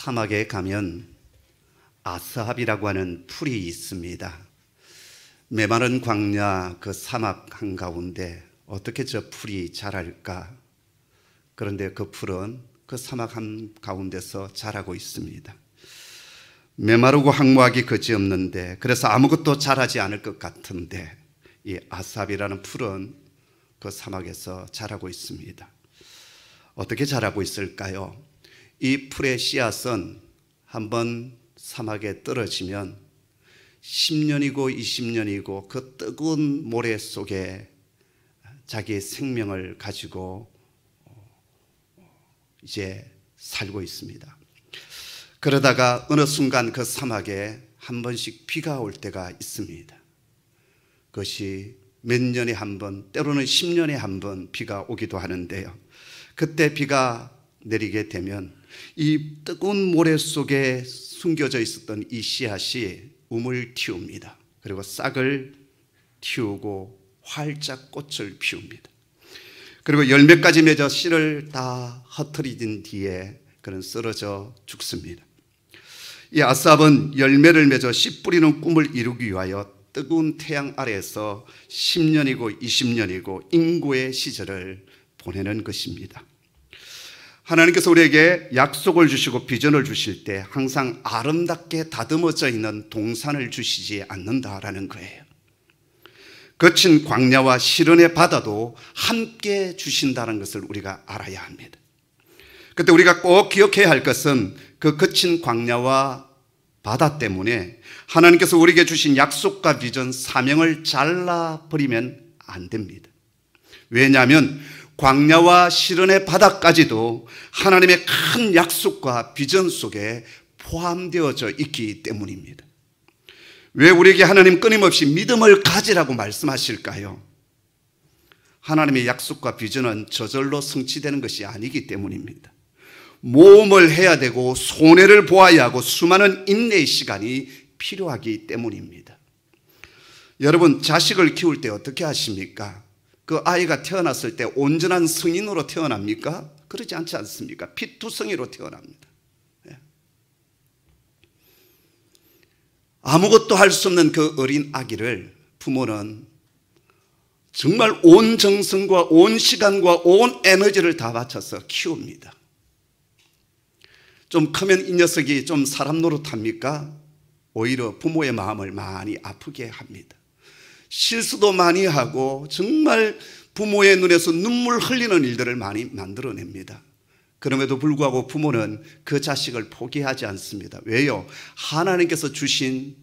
사막에 가면 아스합이라고 하는 풀이 있습니다. 메마른 광야 그 사막 한가운데 어떻게 저 풀이 자랄까? 그런데 그 풀은 그 사막 한가운데서 자라고 있습니다. 메마르고 황무하기 그지없는데, 그래서 아무것도 자라지 않을 것 같은데 이 아스합이라는 풀은 그 사막에서 자라고 있습니다. 어떻게 자라고 있을까요? 이 풀의 씨앗은 한번 사막에 떨어지면 10년이고 20년이고 그 뜨거운 모래 속에 자기의 생명을 가지고 이제 살고 있습니다. 그러다가 어느 순간 그 사막에 한 번씩 비가 올 때가 있습니다. 그것이 몇 년에 한 번, 때로는 10년에 한 번 비가 오기도 하는데요. 그때 비가 내리게 되면 이 뜨거운 모래 속에 숨겨져 있었던 이 씨앗이 움을 틔웁니다. 그리고 싹을 틔우고 활짝 꽃을 피웁니다. 그리고 열매까지 맺어 씨를 다 흩어진 뒤에 그는 쓰러져 죽습니다. 이 아스합은 열매를 맺어 씨 뿌리는 꿈을 이루기 위하여 뜨거운 태양 아래에서 10년이고 20년이고 인고의 시절을 보내는 것입니다. 하나님께서 우리에게 약속을 주시고 비전을 주실 때 항상 아름답게 다듬어져 있는 동산을 주시지 않는다라는 거예요. 거친 광야와 시련의 바다도 함께 주신다는 것을 우리가 알아야 합니다. 그때 우리가 꼭 기억해야 할 것은 그 거친 광야와 바다 때문에 하나님께서 우리에게 주신 약속과 비전, 사명을 잘라버리면 안 됩니다. 왜냐하면 광야와 시련의 바다까지도 하나님의 큰 약속과 비전 속에 포함되어져 있기 때문입니다. 왜 우리에게 하나님 끊임없이 믿음을 가지라고 말씀하실까요? 하나님의 약속과 비전은 저절로 성취되는 것이 아니기 때문입니다. 모험을 해야 되고 손해를 보아야 하고 수많은 인내의 시간이 필요하기 때문입니다. 여러분, 자식을 키울 때 어떻게 하십니까? 그 아이가 태어났을 때 온전한 성인으로 태어납니까? 그러지 않지 않습니까? 피투성이로 태어납니다. 아무것도 할 수 없는 그 어린 아기를 부모는 정말 온 정성과 온 시간과 온 에너지를 다 바쳐서 키웁니다. 좀 크면 이 녀석이 좀 사람 노릇합니까? 오히려 부모의 마음을 많이 아프게 합니다. 실수도 많이 하고 정말 부모의 눈에서 눈물 흘리는 일들을 많이 만들어냅니다. 그럼에도 불구하고 부모는 그 자식을 포기하지 않습니다. 왜요? 하나님께서 주신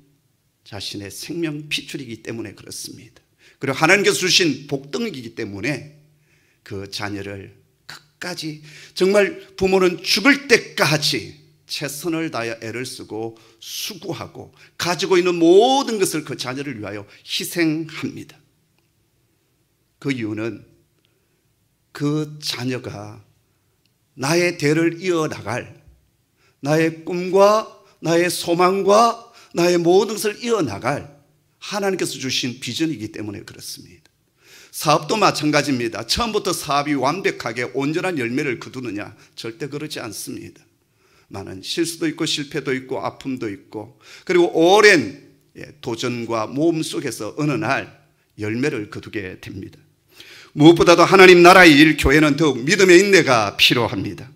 자신의 생명 핏줄이기 때문에 그렇습니다. 그리고 하나님께서 주신 복덩이기 때문에 그 자녀를 끝까지, 정말 부모는 죽을 때까지 최선을 다하여 애를 쓰고 수고하고 가지고 있는 모든 것을 그 자녀를 위하여 희생합니다. 그 이유는 그 자녀가 나의 대를 이어나갈, 나의 꿈과 나의 소망과 나의 모든 것을 이어나갈 하나님께서 주신 비전이기 때문에 그렇습니다. 사업도 마찬가지입니다. 처음부터 사업이 완벽하게 온전한 열매를 거두느냐? 절대 그러지 않습니다. 많은 실수도 있고 실패도 있고 아픔도 있고, 그리고 오랜 도전과 모험 속에서 어느 날 열매를 거두게 됩니다. 무엇보다도 하나님 나라의 일, 교회는 더욱 믿음의 인내가 필요합니다.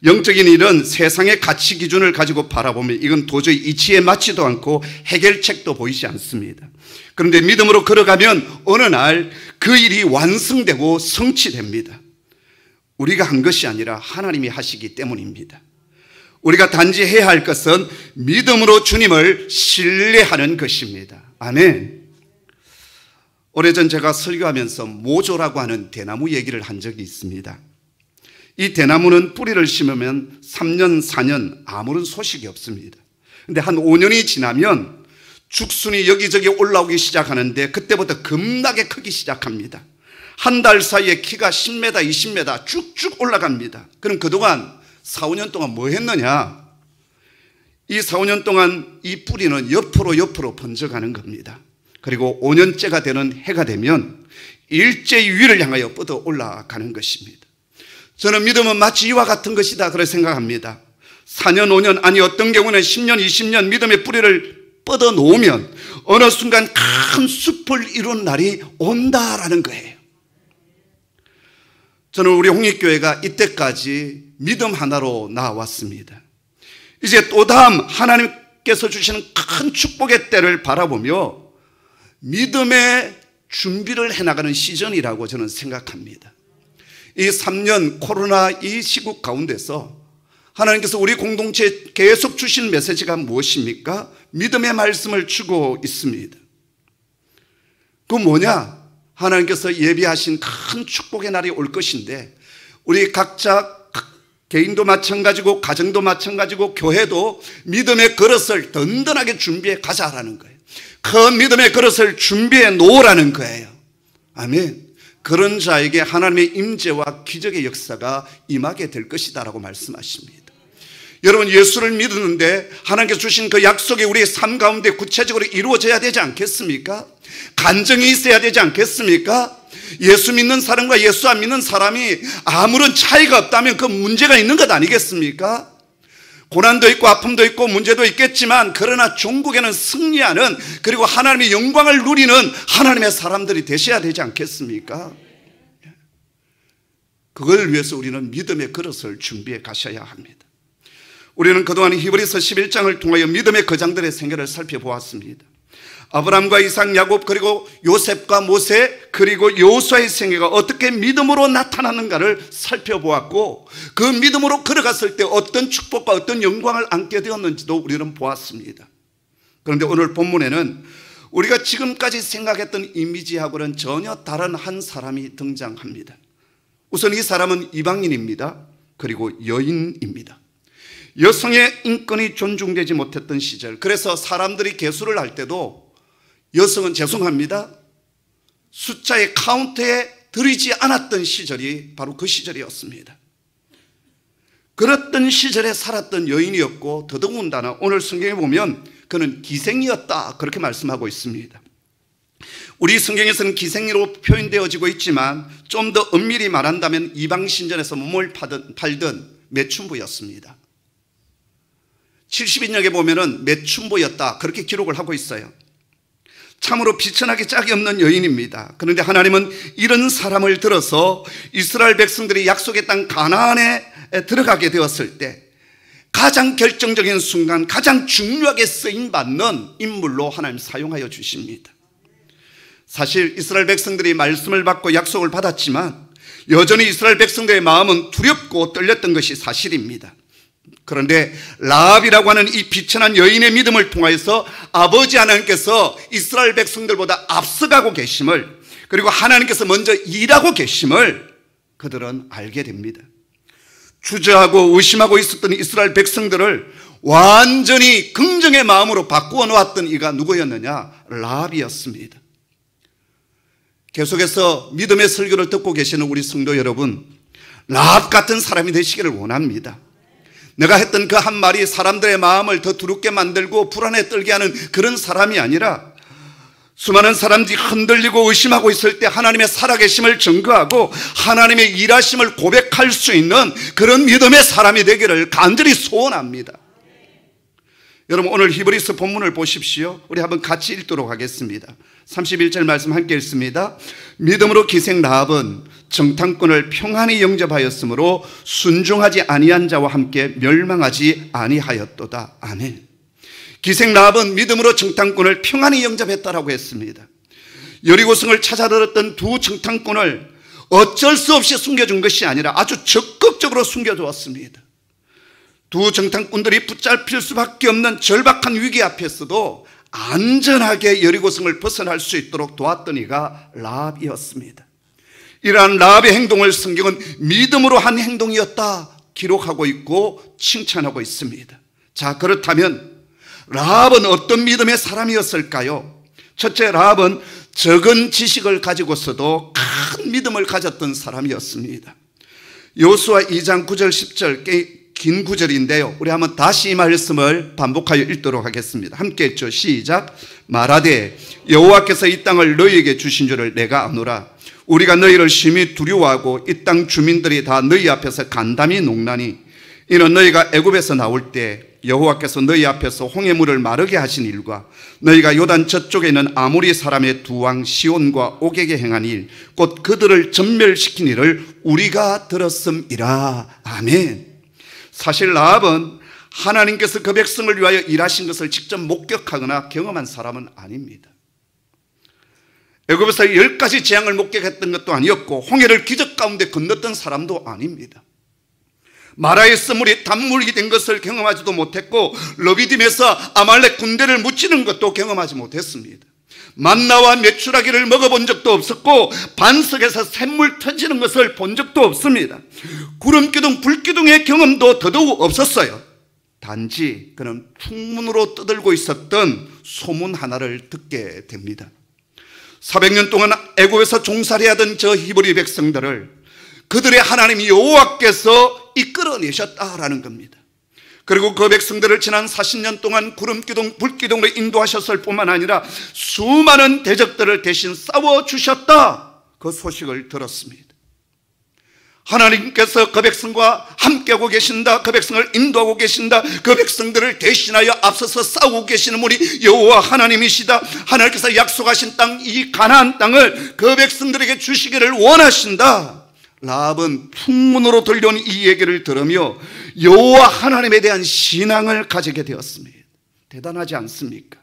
영적인 일은 세상의 가치 기준을 가지고 바라보면 이건 도저히 이치에 맞지도 않고 해결책도 보이지 않습니다. 그런데 믿음으로 걸어가면 어느 날 그 일이 완성되고 성취됩니다. 우리가 한 것이 아니라 하나님이 하시기 때문입니다. 우리가 단지 해야 할 것은 믿음으로 주님을 신뢰하는 것입니다. 아멘. 오래전 제가 설교하면서 모조라고 하는 대나무 얘기를 한 적이 있습니다. 이 대나무는 뿌리를 심으면 3년, 4년 아무런 소식이 없습니다. 그런데 한 5년이 지나면 죽순이 여기저기 올라오기 시작하는데 그때부터 겁나게 크기 시작합니다. 한 달 사이에 키가 10m, 20m 쭉쭉 올라갑니다. 그럼 그동안 4, 5년 동안 뭐 했느냐? 이 4, 5년 동안 이 뿌리는 옆으로 번져가는 겁니다. 그리고 5년째가 되는 해가 되면 일제히 위를 향하여 뻗어 올라가는 것입니다. 저는 믿음은 마치 이와 같은 것이다 그렇게 생각합니다. 4년, 5년, 아니 어떤 경우는 10년, 20년 믿음의 뿌리를 뻗어 놓으면 어느 순간 큰 숲을 이룬 날이 온다라는 거예요. 저는 우리 홍익교회가 이때까지 믿음 하나로 나왔습니다. 이제 또 다음 하나님께서 주시는 큰 축복의 때를 바라보며 믿음의 준비를 해나가는 시즌이라고 저는 생각합니다. 이 3년 코로나 이 시국 가운데서 하나님께서 우리 공동체에 계속 주신 메시지가 무엇입니까? 믿음의 말씀을 주고 있습니다. 그 뭐냐? 하나님께서 예비하신 큰 축복의 날이 올 것인데 우리 각자 개인도 마찬가지고 가정도 마찬가지고 교회도 믿음의 그릇을 든든하게 준비해 가자라는 거예요. 그 믿음의 그릇을 준비해 놓으라는 거예요. 아멘. 그런 자에게 하나님의 임재와 기적의 역사가 임하게 될 것이다라고 말씀하십니다. 여러분, 예수를 믿었는데 하나님께서 주신 그 약속이 우리의 삶 가운데 구체적으로 이루어져야 되지 않겠습니까? 간증이 있어야 되지 않겠습니까? 예수 믿는 사람과 예수 안 믿는 사람이 아무런 차이가 없다면 그 문제가 있는 것 아니겠습니까? 고난도 있고 아픔도 있고 문제도 있겠지만 그러나 종국에는 승리하는, 그리고 하나님의 영광을 누리는 하나님의 사람들이 되셔야 되지 않겠습니까? 그걸 위해서 우리는 믿음의 그릇을 준비해 가셔야 합니다. 우리는 그동안 히브리서 11장을 통하여 믿음의 거장들의 생애를 살펴보았습니다. 아브라함과 이삭, 야곱, 그리고 요셉과 모세, 그리고 여호수아의 생애가 어떻게 믿음으로 나타나는가를 살펴보았고, 그 믿음으로 걸어갔을 때 어떤 축복과 어떤 영광을 안게 되었는지도 우리는 보았습니다. 그런데 오늘 본문에는 우리가 지금까지 생각했던 이미지하고는 전혀 다른 한 사람이 등장합니다. 우선 이 사람은 이방인입니다. 그리고 여인입니다. 여성의 인권이 존중되지 못했던 시절, 그래서 사람들이 계수를 할 때도 여성은 죄송합니다, 숫자의 카운트에 들이지 않았던 시절이 바로 그 시절이었습니다. 그랬던 시절에 살았던 여인이었고, 더더군다나 오늘 성경에 보면 그는 기생이었다, 그렇게 말씀하고 있습니다. 우리 성경에서는 기생이로 표현되어지고 있지만 좀 더 엄밀히 말한다면 이방신전에서 몸을 팔던 매춘부였습니다. 70인역에 보면은 매춘부였다, 그렇게 기록을 하고 있어요. 참으로 비천하게 짝이 없는 여인입니다. 그런데 하나님은 이런 사람을 들어서 이스라엘 백성들이 약속의 땅 가나안에 들어가게 되었을 때 가장 결정적인 순간, 가장 중요하게 쓰임받는 인물로 하나님 사용하여 주십니다. 사실 이스라엘 백성들이 말씀을 받고 약속을 받았지만 여전히 이스라엘 백성들의 마음은 두렵고 떨렸던 것이 사실입니다. 그런데 라합이라고 하는 이 비천한 여인의 믿음을 통하여서 아버지 하나님께서 이스라엘 백성들보다 앞서가고 계심을, 그리고 하나님께서 먼저 일하고 계심을 그들은 알게 됩니다. 주저하고 의심하고 있었던 이스라엘 백성들을 완전히 긍정의 마음으로 바꾸어 놓았던 이가 누구였느냐? 라합이었습니다. 계속해서 믿음의 설교를 듣고 계시는 우리 성도 여러분, 라합 같은 사람이 되시기를 원합니다. 내가 했던 그 한 말이 사람들의 마음을 더 두렵게 만들고 불안에 떨게 하는 그런 사람이 아니라, 수많은 사람들이 흔들리고 의심하고 있을 때 하나님의 살아계심을 증거하고 하나님의 일하심을 고백할 수 있는 그런 믿음의 사람이 되기를 간절히 소원합니다. 여러분, 오늘 히브리서 본문을 보십시오. 우리 한번 같이 읽도록 하겠습니다. 31절 말씀 함께 읽습니다. 믿음으로 기생 라합은 정탐꾼을 평안히 영접하였으므로 순종하지 아니한 자와 함께 멸망하지 아니하였도다. 아멘. 기생 라합은 믿음으로 정탐꾼을 평안히 영접했다라고 했습니다. 여리고성을 찾아 들었던 두 정탐꾼을 어쩔 수 없이 숨겨준 것이 아니라 아주 적극적으로 숨겨주었습니다. 두 정탐꾼들이 붙잡힐 수밖에 없는 절박한 위기 앞에서도 안전하게 여리고성을 벗어날 수 있도록 도왔던 이가 라합이었습니다. 이러한 라합의 행동을 성경은 믿음으로 한 행동이었다 기록하고 있고 칭찬하고 있습니다. 자, 그렇다면 라합은 어떤 믿음의 사람이었을까요? 첫째, 라합은 적은 지식을 가지고서도 큰 믿음을 가졌던 사람이었습니다. 여호수아 2장 9절 10절 긴 구절인데요, 우리 한번 다시 이 말씀을 반복하여 읽도록 하겠습니다. 함께 했죠. 시작. 말하되 여호와께서 이 땅을 너희에게 주신 줄을 내가 아노라. 우리가 너희를 심히 두려워하고 이 땅 주민들이 다 너희 앞에서 간담히 녹나니 이는 너희가 애굽에서 나올 때 여호와께서 너희 앞에서 홍해물을 마르게 하신 일과 너희가 요단 저쪽에 있는 아모리 사람의 두 왕 시온과 옥에게 행한 일, 곧 그들을 전멸시킨 일을 우리가 들었음이라. 아멘. 사실 라합은 하나님께서 그 백성을 위하여 일하신 것을 직접 목격하거나 경험한 사람은 아닙니다. 애굽에서 10가지 재앙을 목격했던 것도 아니었고 홍해를 기적 가운데 건넜던 사람도 아닙니다. 마라의 썰물이 단물이 된 것을 경험하지도 못했고 러비딤에서 아말렉 군대를 무찌는 것도 경험하지 못했습니다. 만나와 메추라기를 먹어본 적도 없었고 반석에서 샘물 터지는 것을 본 적도 없습니다. 구름기둥 불기둥의 경험도 더더욱 없었어요. 단지 그는 풍문으로 떠들고 있었던 소문 하나를 듣게 됩니다. 400년 동안 애굽에서 종살이하던 저 히브리 백성들을 그들의 하나님 여호와께서 이끌어내셨다라는 겁니다. 그리고 그 백성들을 지난 40년 동안 구름기둥 불기둥으로 인도하셨을 뿐만 아니라 수많은 대적들을 대신 싸워주셨다, 그 소식을 들었습니다. 하나님께서 그 백성과 함께하고 계신다, 그 백성을 인도하고 계신다, 그 백성들을 대신하여 앞서서 싸우고 계시는 분이 여호와 하나님이시다. 하나님께서 약속하신 땅, 이 가나안 땅을 그 백성들에게 주시기를 원하신다. 라합은 풍문으로 들려온 이 얘기를 들으며 여호와 하나님에 대한 신앙을 가지게 되었습니다. 대단하지 않습니까?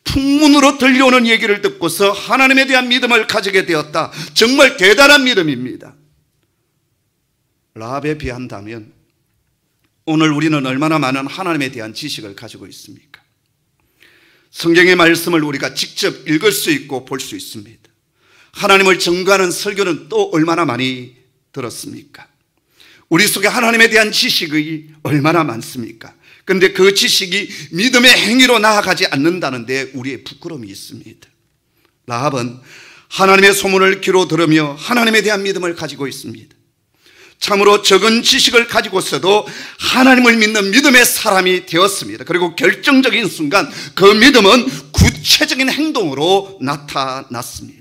풍문으로 들려오는 얘기를 듣고서 하나님에 대한 믿음을 가지게 되었다. 정말 대단한 믿음입니다. 라합에 비한다면 오늘 우리는 얼마나 많은 하나님에 대한 지식을 가지고 있습니까? 성경의 말씀을 우리가 직접 읽을 수 있고 볼 수 있습니다. 하나님을 증거하는 설교는 또 얼마나 많이 들었습니까? 우리 속에 하나님에 대한 지식이 얼마나 많습니까? 그런데 그 지식이 믿음의 행위로 나아가지 않는다는 데 우리의 부끄러움이 있습니다. 라합은 하나님의 소문을 귀로 들으며 하나님에 대한 믿음을 가지고 있습니다. 참으로 적은 지식을 가지고서도 하나님을 믿는 믿음의 사람이 되었습니다. 그리고 결정적인 순간 그 믿음은 구체적인 행동으로 나타났습니다.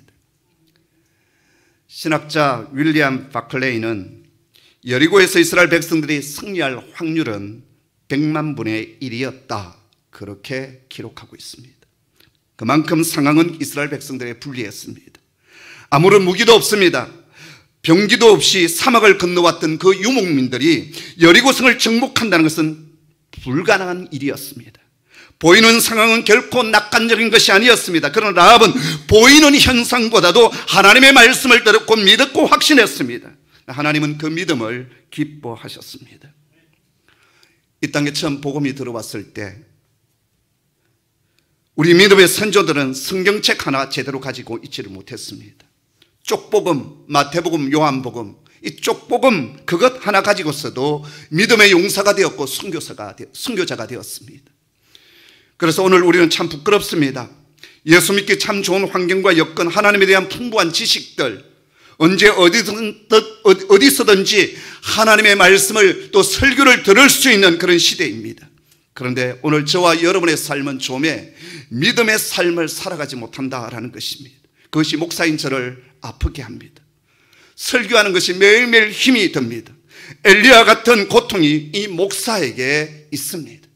신학자 윌리엄 바클레이는 여리고에서 이스라엘 백성들이 승리할 확률은 100만 분의 1이었다, 그렇게 기록하고 있습니다. 그만큼 상황은 이스라엘 백성들에 불리했습니다. 아무런 무기도 없습니다. 병기도 없이 사막을 건너왔던 그 유목민들이 여리고성을 정복한다는 것은 불가능한 일이었습니다. 보이는 상황은 결코 낙관적인 것이 아니었습니다. 그러나 라합은 보이는 현상보다도 하나님의 말씀을 듣고 믿었고 확신했습니다. 하나님은 그 믿음을 기뻐하셨습니다. 이 땅에 처음 복음이 들어왔을 때 우리 믿음의 선조들은 성경책 하나 제대로 가지고 있지를 못했습니다. 쪽복음, 마태복음, 요한복음, 이 쪽복음 그것 하나 가지고서도 믿음의 용사가 되었고 순교자가 되었습니다. 그래서 오늘 우리는 참 부끄럽습니다. 예수 믿기 참 좋은 환경과 여건, 하나님에 대한 풍부한 지식들, 언제 어디서든지 하나님의 말씀을 또 설교를 들을 수 있는 그런 시대입니다. 그런데 오늘 저와 여러분의 삶은 좀에 믿음의 삶을 살아가지 못한다라는 것입니다. 그것이 목사인 저를 아프게 합니다. 설교하는 것이 매일매일 힘이 듭니다. 엘리야 같은 고통이 이 목사에게 있습니다.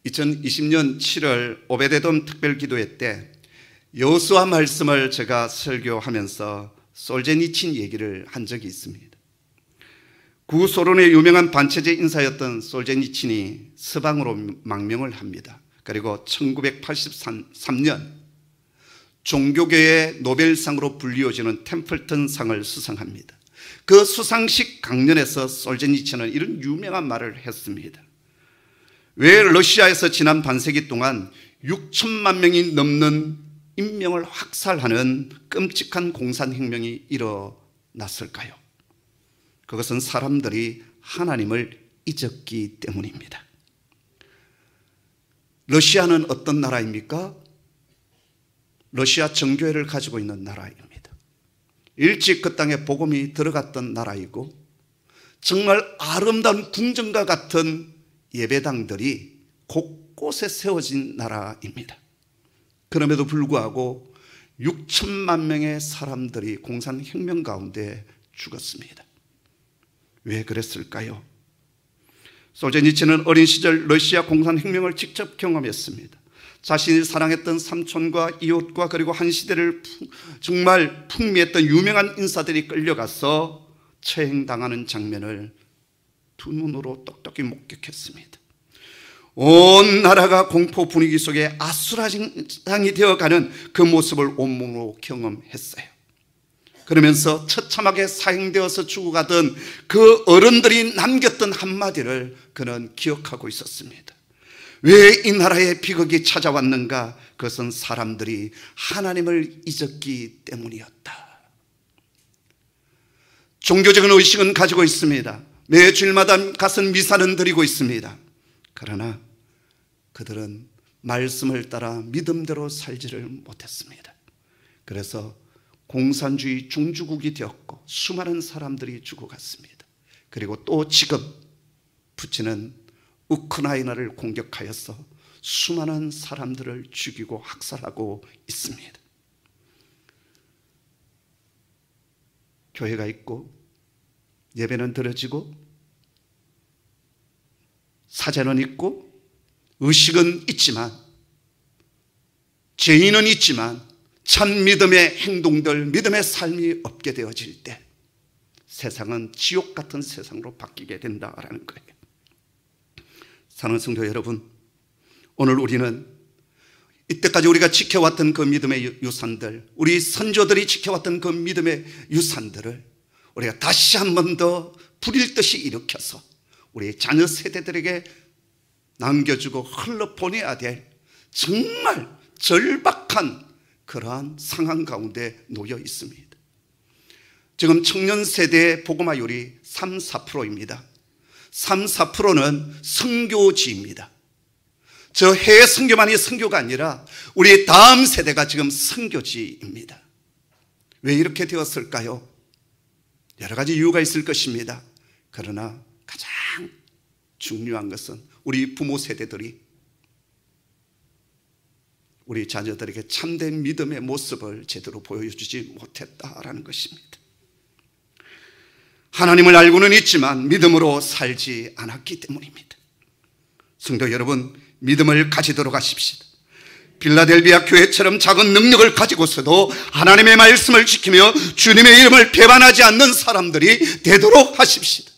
2020년 7월 오베데돔 특별기도회 때 여호수아 말씀을 제가 설교하면서 솔제니친 얘기를 한 적이 있습니다. 구소련의 유명한 반체제 인사였던 솔제니친이 서방으로 망명을 합니다. 그리고 1983년 종교계의 노벨상으로 불리워지는 템플턴 상을 수상합니다. 그 수상식 강연에서 솔제니친은 이런 유명한 말을 했습니다. 왜 러시아에서 지난 반세기 동안 6천만 명이 넘는 인명을 학살하는 끔찍한 공산혁명이 일어났을까요? 그것은 사람들이 하나님을 잊었기 때문입니다. 러시아는 어떤 나라입니까? 러시아 정교회를 가지고 있는 나라입니다. 일찍 그 땅에 복음이 들어갔던 나라이고 정말 아름다운 궁전과 같은 예배당들이 곳곳에 세워진 나라입니다. 그럼에도 불구하고 6천만 명의 사람들이 공산혁명 가운데 죽었습니다. 왜 그랬을까요? 솔제니치는 어린 시절 러시아 공산혁명을 직접 경험했습니다. 자신이 사랑했던 삼촌과 이웃과 그리고 한 시대를 정말 풍미했던 유명한 인사들이 끌려가서 처형당하는 장면을 두 눈으로 똑똑히 목격했습니다. 온 나라가 공포 분위기 속에 아수라장이 되어가는 그 모습을 온몸으로 경험했어요. 그러면서 처참하게 사형되어서 죽어가던 그 어른들이 남겼던 한마디를 그는 기억하고 있었습니다. 왜 이 나라에 비극이 찾아왔는가? 그것은 사람들이 하나님을 잊었기 때문이었다. 종교적인 의식은 가지고 있습니다. 매 주일마다 가서 미사는 드리고 있습니다. 그러나 그들은 말씀을 따라 믿음대로 살지를 못했습니다. 그래서 공산주의 종주국이 되었고 수많은 사람들이 죽어갔습니다. 그리고 또 지금 푸틴은 우크라이나를 공격하여서 수많은 사람들을 죽이고 학살하고 있습니다. 교회가 있고 예배는 드려지고 사제는 있고 의식은 있지만 죄인은 있지만 참 믿음의 행동들, 믿음의 삶이 없게 되어질 때 세상은 지옥 같은 세상으로 바뀌게 된다라는 거예요. 사랑하는 성도 여러분, 오늘 우리는 이때까지 우리가 지켜왔던 그 믿음의 유산들, 우리 선조들이 지켜왔던 그 믿음의 유산들을 우리가 다시 한 번 더 불일 듯이 일으켜서 우리 자녀 세대들에게 남겨주고 흘러보내야 될 정말 절박한 그러한 상황 가운데 놓여 있습니다. 지금 청년 세대의 복음화율이 3, 4%입니다. 3, 4%는 선교지입니다. 저 해외 선교만이 선교가 아니라 우리 다음 세대가 지금 선교지입니다. 왜 이렇게 되었을까요? 여러 가지 이유가 있을 것입니다. 그러나 가장 중요한 것은 우리 부모 세대들이 우리 자녀들에게 참된 믿음의 모습을 제대로 보여주지 못했다라는 것입니다. 하나님을 알고는 있지만 믿음으로 살지 않았기 때문입니다. 성도 여러분, 믿음을 가지도록 하십시다. 빌라델비아 교회처럼 작은 능력을 가지고서도 하나님의 말씀을 지키며 주님의 이름을 배반하지 않는 사람들이 되도록 하십시다.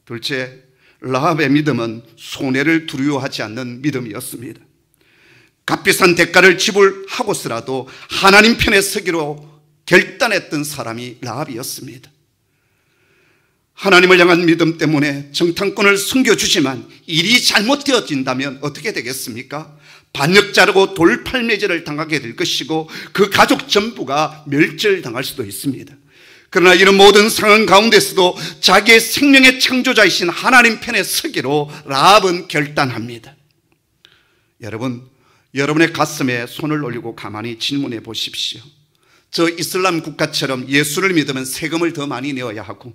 둘째, 라합의 믿음은 손해를 두려워하지 않는 믿음이었습니다. 값비싼 대가를 지불하고서라도 하나님 편에 서기로 결단했던 사람이 라합이었습니다. 하나님을 향한 믿음 때문에 정탐꾼을 숨겨주지만 일이 잘못되어진다면 어떻게 되겠습니까? 반역 자르고 돌팔매질을 당하게 될 것이고 그 가족 전부가 멸절당할 수도 있습니다. 그러나 이런 모든 상황 가운데서도 자기의 생명의 창조자이신 하나님 편에 서기로 라합은 결단합니다. 여러분, 여러분의 가슴에 손을 올리고 가만히 질문해 보십시오. 저 이슬람 국가처럼 예수를 믿으면 세금을 더 많이 내어야 하고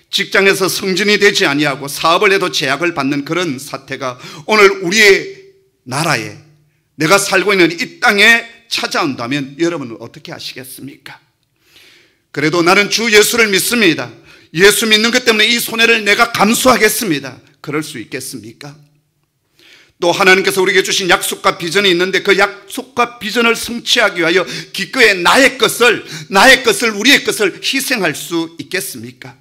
직장에서 승진이 되지 아니하고 사업을 해도 제약을 받는 그런 사태가 오늘 우리의 나라에, 내가 살고 있는 이 땅에 찾아온다면 여러분은 어떻게 하시겠습니까? 그래도 나는 주 예수를 믿습니다. 예수 믿는 것 때문에 이 손해를 내가 감수하겠습니다. 그럴 수 있겠습니까? 또 하나님께서 우리에게 주신 약속과 비전이 있는데 그 약속과 비전을 성취하기 위하여 기꺼이 나의 것을, 우리의 것을 희생할 수 있겠습니까?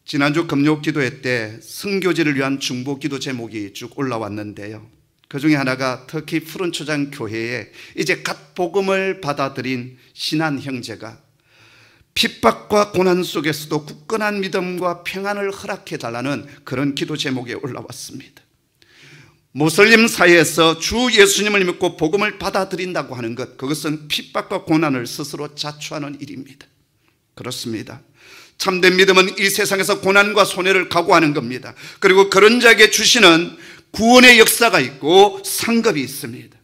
지난주 금요 기도회 때 선교지를 위한 중보 기도 제목이 쭉 올라왔는데요. 그 중에 하나가 터키 푸른초장 교회에 이제 갓 복음을 받아들인 신한 형제가 핍박과 고난 속에서도 굳건한 믿음과 평안을 허락해달라는 그런 기도 제목에 올라왔습니다. 모슬림 사회에서 주 예수님을 믿고 복음을 받아들인다고 하는 것, 그것은 핍박과 고난을 스스로 자초하는 일입니다. 그렇습니다. 참된 믿음은 이 세상에서 고난과 손해를 각오하는 겁니다. 그리고 그런 자에게 주시는 구원의 역사가 있고 상급이 있습니다.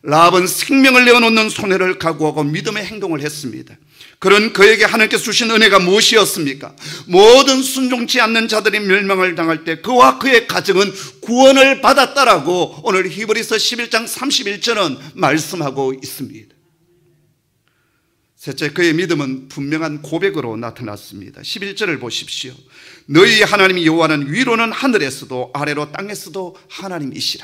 라합은 생명을 내어놓는 손해를 각오하고 믿음의 행동을 했습니다. 그런 그에게 하나님께서 주신 은혜가 무엇이었습니까? 모든 순종치 않는 자들이 멸망을 당할 때 그와 그의 가정은 구원을 받았다라고 오늘 히브리서 11장 31절은 말씀하고 있습니다. 셋째, 그의 믿음은 분명한 고백으로 나타났습니다. 11절을 보십시오. 너희 하나님 여호와는 위로는 하늘에서도 아래로 땅에서도 하나님이시라.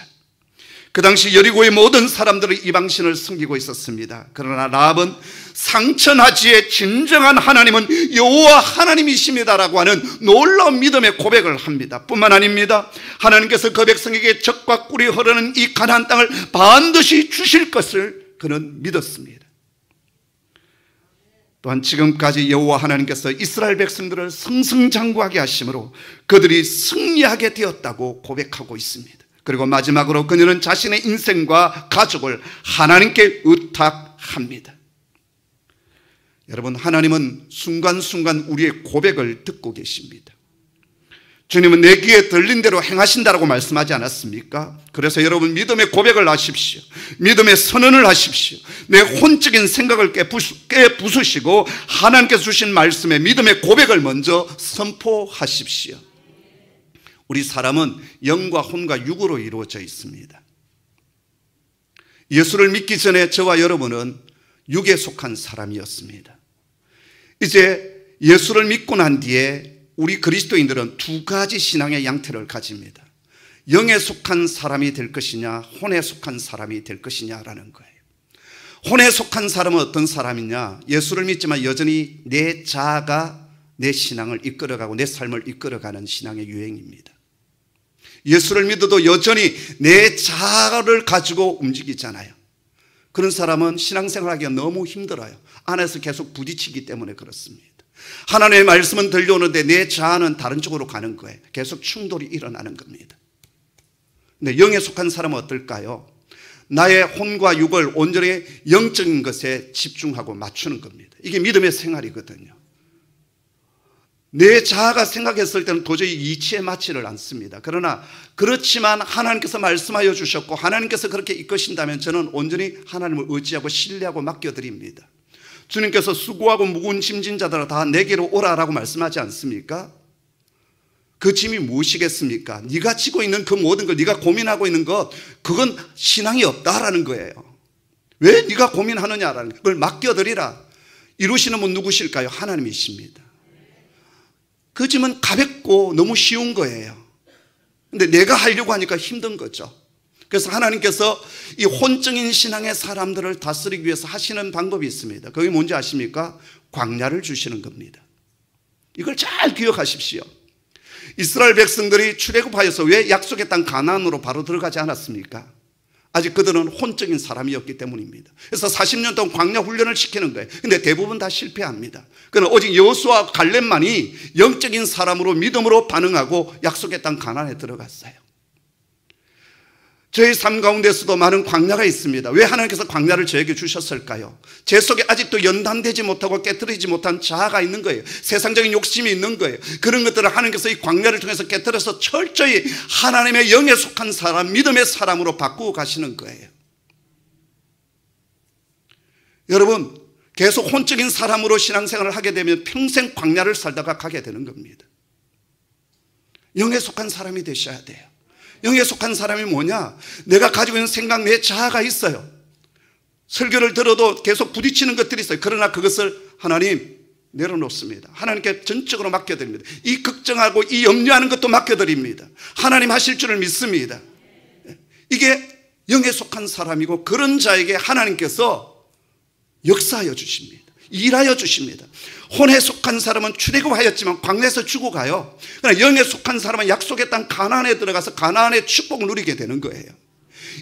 그 당시 여리고의 모든 사람들은 이방신을 섬기고 있었습니다. 그러나 라합은 상천하지의 진정한 하나님은 여호와 하나님이십니다라고 하는 놀라운 믿음의 고백을 합니다. 뿐만 아닙니다. 하나님께서 그 백성에게 젖과 꿀이 흐르는 이 가나안 땅을 반드시 주실 것을 그는 믿었습니다. 또한 지금까지 여호와 하나님께서 이스라엘 백성들을 승승장구하게 하심으로 그들이 승리하게 되었다고 고백하고 있습니다. 그리고 마지막으로 그녀는 자신의 인생과 가족을 하나님께 의탁합니다. 여러분, 하나님은 순간순간 우리의 고백을 듣고 계십니다. 주님은 내 귀에 들린 대로 행하신다라고 말씀하지 않았습니까? 그래서 여러분, 믿음의 고백을 하십시오. 믿음의 선언을 하십시오. 내 혼적인 생각을 깨부수시고 하나님께서 주신 말씀에 믿음의 고백을 먼저 선포하십시오. 우리 사람은 영과 혼과 육으로 이루어져 있습니다. 예수를 믿기 전에 저와 여러분은 육에 속한 사람이었습니다. 이제 예수를 믿고 난 뒤에 우리 그리스도인들은 두 가지 신앙의 양태를 가집니다. 영에 속한 사람이 될 것이냐, 혼에 속한 사람이 될 것이냐라는 거예요. 혼에 속한 사람은 어떤 사람이냐? 예수를 믿지만 여전히 내 자아가 내 신앙을 이끌어가고 내 삶을 이끌어가는 신앙의 유행입니다. 예수를 믿어도 여전히 내 자아를 가지고 움직이잖아요. 그런 사람은 신앙생활하기가 너무 힘들어요. 안에서 계속 부딪히기 때문에 그렇습니다. 하나님의 말씀은 들려오는데 내 자아는 다른 쪽으로 가는 거예요. 계속 충돌이 일어나는 겁니다. 근데 영에 속한 사람은 어떨까요? 나의 혼과 육을 온전히 영적인 것에 집중하고 맞추는 겁니다. 이게 믿음의 생활이거든요. 내 자아가 생각했을 때는 도저히 이치에 맞지를 않습니다. 그러나 그렇지만 하나님께서 말씀하여 주셨고 하나님께서 그렇게 이끄신다면 저는 온전히 하나님을 의지하고 신뢰하고 맡겨드립니다. 주님께서 수고하고 무거운 짐진 자들아 다 내게로 오라라고 말씀하지 않습니까? 그 짐이 무엇이겠습니까? 네가 지고 있는 그 모든 것, 네가 고민하고 있는 것, 그건 신앙이 없다라는 거예요. 왜 네가 고민하느냐라는 걸 맡겨드리라. 이루시는 분 누구실까요? 하나님이십니다. 그 짐은 가볍고 너무 쉬운 거예요. 근데 내가 하려고 하니까 힘든 거죠. 그래서 하나님께서 이 혼적인 신앙의 사람들을 다스리기 위해서 하시는 방법이 있습니다. 그게 뭔지 아십니까? 광야를 주시는 겁니다. 이걸 잘 기억하십시오. 이스라엘 백성들이 출애굽하여서 왜 약속의 땅 가나안으로 바로 들어가지 않았습니까? 아직 그들은 혼적인 사람이었기 때문입니다. 그래서 40년 동안 광야 훈련을 시키는 거예요. 근데 대부분 다 실패합니다. 그러나 오직 여호수아와 갈렙만이 영적인 사람으로 믿음으로 반응하고 약속의 땅 가나안에 들어갔어요. 저희 삶 가운데서도 많은 광야가 있습니다. 왜 하나님께서 광야를 저에게 주셨을까요? 제 속에 아직도 연단되지 못하고 깨트리지 못한 자아가 있는 거예요. 세상적인 욕심이 있는 거예요. 그런 것들을 하나님께서 이 광야를 통해서 깨트려서 철저히 하나님의 영에 속한 사람, 믿음의 사람으로 바꾸어 가시는 거예요. 여러분, 계속 혼적인 사람으로 신앙생활을 하게 되면 평생 광야를 살다가 가게 되는 겁니다. 영에 속한 사람이 되셔야 돼요. 영에 속한 사람이 뭐냐? 내가 가지고 있는 생각, 내 자아가 있어요. 설교를 들어도 계속 부딪히는 것들이 있어요. 그러나 그것을 하나님 내려놓습니다. 하나님께 전적으로 맡겨드립니다. 이 걱정하고 이 염려하는 것도 맡겨드립니다. 하나님 하실 줄을 믿습니다. 이게 영에 속한 사람이고 그런 자에게 하나님께서 역사하여 주십니다. 일하여 주십니다. 혼에 속한 사람은 출애굽하였지만 광야에서 죽어가요. 그러나 영에 속한 사람은 약속의 땅 가나안에 들어가서 가나안의 축복을 누리게 되는 거예요.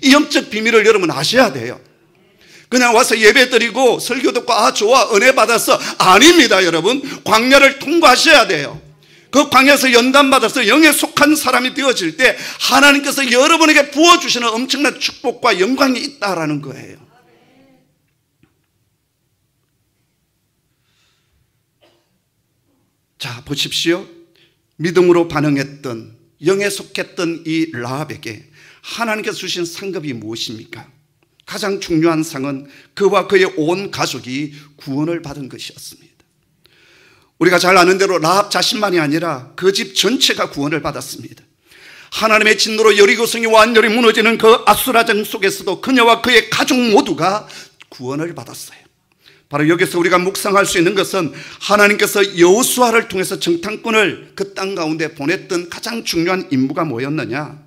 이 영적 비밀을 여러분 아셔야 돼요. 그냥 와서 예배 드리고 설교 듣고 아 좋아 은혜 받았어, 아닙니다. 여러분, 광야를 통과하셔야 돼요. 그 광야에서 연단받아서 영에 속한 사람이 되어질 때 하나님께서 여러분에게 부어주시는 엄청난 축복과 영광이 있다라는 거예요. 자, 보십시오. 믿음으로 반응했던, 영에 속했던 이 라합에게 하나님께서 주신 상급이 무엇입니까? 가장 중요한 상은 그와 그의 온 가족이 구원을 받은 것이었습니다. 우리가 잘 아는 대로 라합 자신만이 아니라 그 집 전체가 구원을 받았습니다. 하나님의 진노로 여리고성이 완전히 무너지는 그 아수라장 속에서도 그녀와 그의 가족 모두가 구원을 받았어요. 바로 여기서 우리가 묵상할 수 있는 것은 하나님께서 여호수아를 통해서 정탐꾼을 그 땅 가운데 보냈던 가장 중요한 임무가 뭐였느냐?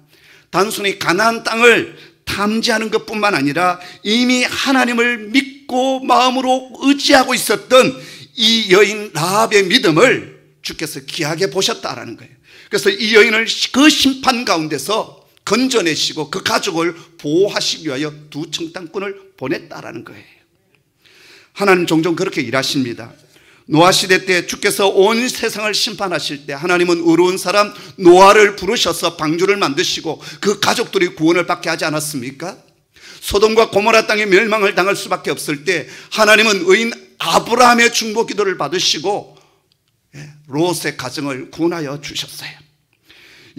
단순히 가나안 땅을 탐지하는 것뿐만 아니라 이미 하나님을 믿고 마음으로 의지하고 있었던 이 여인 라합의 믿음을 주께서 귀하게 보셨다라는 거예요. 그래서 이 여인을 그 심판 가운데서 건져내시고 그 가족을 보호하시기 위하여 두 정탐꾼을 보냈다라는 거예요. 하나님 종종 그렇게 일하십니다. 노아 시대 때 주께서 온 세상을 심판하실 때 하나님은 의로운 사람 노아를 부르셔서 방주를 만드시고 그 가족들이 구원을 받게 하지 않았습니까? 소돔과 고모라 땅에 멸망을 당할 수밖에 없을 때 하나님은 의인 아브라함의 중보 기도를 받으시고 롯의 가정을 구원하여 주셨어요.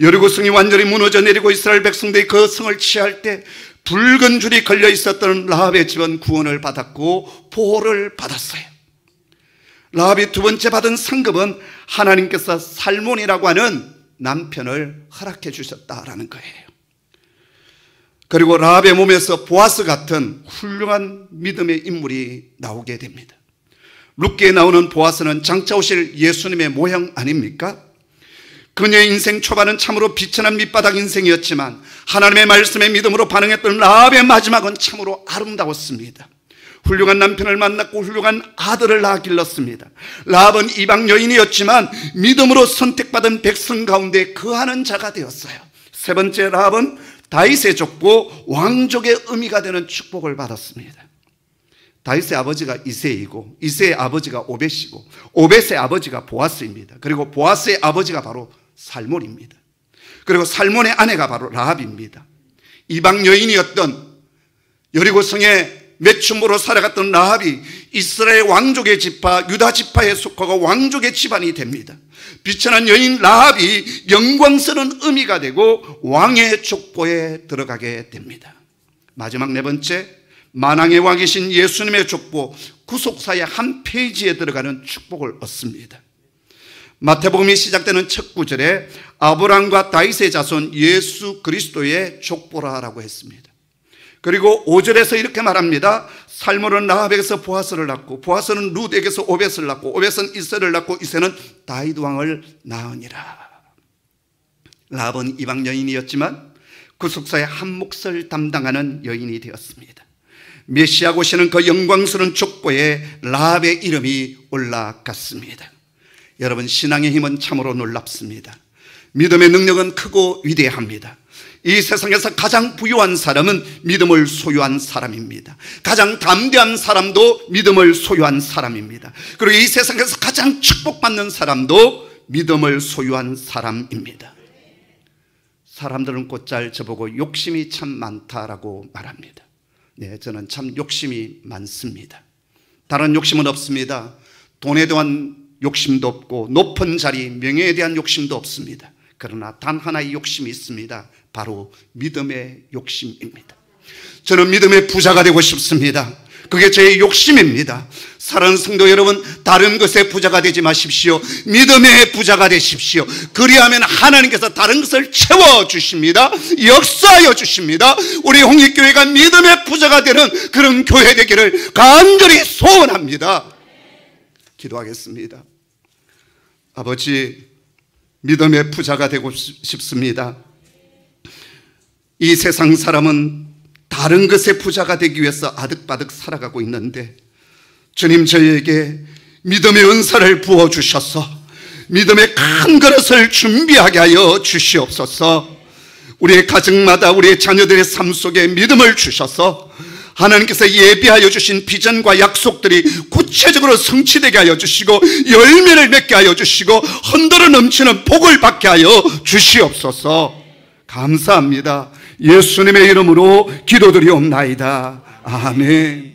여리고 성이 완전히 무너져 내리고 이스라엘 백성들이 그 성을 취할 때 붉은 줄이 걸려 있었던 라합의 집은 구원을 받았고 보호를 받았어요. 라합이 두 번째 받은 상급은 하나님께서 살몬이라고 하는 남편을 허락해 주셨다라는 거예요. 그리고 라합의 몸에서 보아스 같은 훌륭한 믿음의 인물이 나오게 됩니다. 룻기에 나오는 보아스는 장차 오실 예수님의 모형 아닙니까? 그녀의 인생 초반은 참으로 비천한 밑바닥 인생이었지만 하나님의 말씀에 믿음으로 반응했던 라합의 마지막은 참으로 아름다웠습니다. 훌륭한 남편을 만났고 훌륭한 아들을 낳아 길렀습니다. 라합은 이방 여인이었지만 믿음으로 선택받은 백성 가운데 거하는 자가 되었어요. 세 번째, 라합은 다윗의 족보 왕족의 의미가 되는 축복을 받았습니다. 다윗의 아버지가 이새이고 이새의 아버지가 오벳이고 오벳의 아버지가 보아스입니다. 그리고 보아스의 아버지가 바로 살몬입니다. 그리고 살몬의 아내가 바로 라합입니다. 이방 여인이었던 여리고 성에 매춘부로 살아갔던 라합이 이스라엘 왕족의 지파 유다 지파에 속하고 왕족의 집안이 됩니다. 비천한 여인 라합이 영광스러운 의미가 되고 왕의 족보에 들어가게 됩니다. 마지막 네 번째, 만왕의 왕이신 예수님의 족보 구속사의 한 페이지에 들어가는 축복을 얻습니다. 마태복음이 시작되는 첫 구절에 아브라함과 다윗의 자손 예수 그리스도의 족보라라고 했습니다. 그리고 5절에서 이렇게 말합니다. 살몬은 라합에게서 보아스를 낳고 보아스는 룻에게서 오벳을 낳고 오벳은 이새를 낳고 이새는 다윗 왕을 낳으니라. 라합은 이방 여인이었지만 구속사의 한 몫을 담당하는 여인이 되었습니다. 메시아가 오시는 그 영광스러운 족보에 라합의 이름이 올라갔습니다. 여러분, 신앙의 힘은 참으로 놀랍습니다. 믿음의 능력은 크고 위대합니다. 이 세상에서 가장 부유한 사람은 믿음을 소유한 사람입니다. 가장 담대한 사람도 믿음을 소유한 사람입니다. 그리고 이 세상에서 가장 축복받는 사람도 믿음을 소유한 사람입니다. 사람들은 곧잘 저보고 욕심이 참 많다라고 말합니다. 네, 저는 참 욕심이 많습니다. 다른 욕심은 없습니다. 돈에 대한 욕심도 없고 높은 자리, 명예에 대한 욕심도 없습니다. 그러나 단 하나의 욕심이 있습니다. 바로 믿음의 욕심입니다. 저는 믿음의 부자가 되고 싶습니다. 그게 제 욕심입니다. 사랑하는 성도 여러분, 다른 것에 부자가 되지 마십시오. 믿음의 부자가 되십시오. 그리하면 하나님께서 다른 것을 채워주십니다. 역사하여 주십니다. 우리 홍익교회가 믿음의 부자가 되는 그런 교회 되기를 간절히 소원합니다. 기도하겠습니다. 아버지, 믿음의 부자가 되고 싶습니다. 이 세상 사람은 다른 것의 부자가 되기 위해서 아득바득 살아가고 있는데 주님, 저희에게 믿음의 은사를 부어주셔서 믿음의 큰 그릇을 준비하게 하여 주시옵소서. 우리의 가정마다 우리의 자녀들의 삶 속에 믿음을 주셔서 하나님께서 예비하여 주신 비전과 약속들이 구체적으로 성취되게 하여 주시고 열매를 맺게 하여 주시고 흔들어 넘치는 복을 받게 하여 주시옵소서. 감사합니다. 예수님의 이름으로 기도드리옵나이다. 아멘.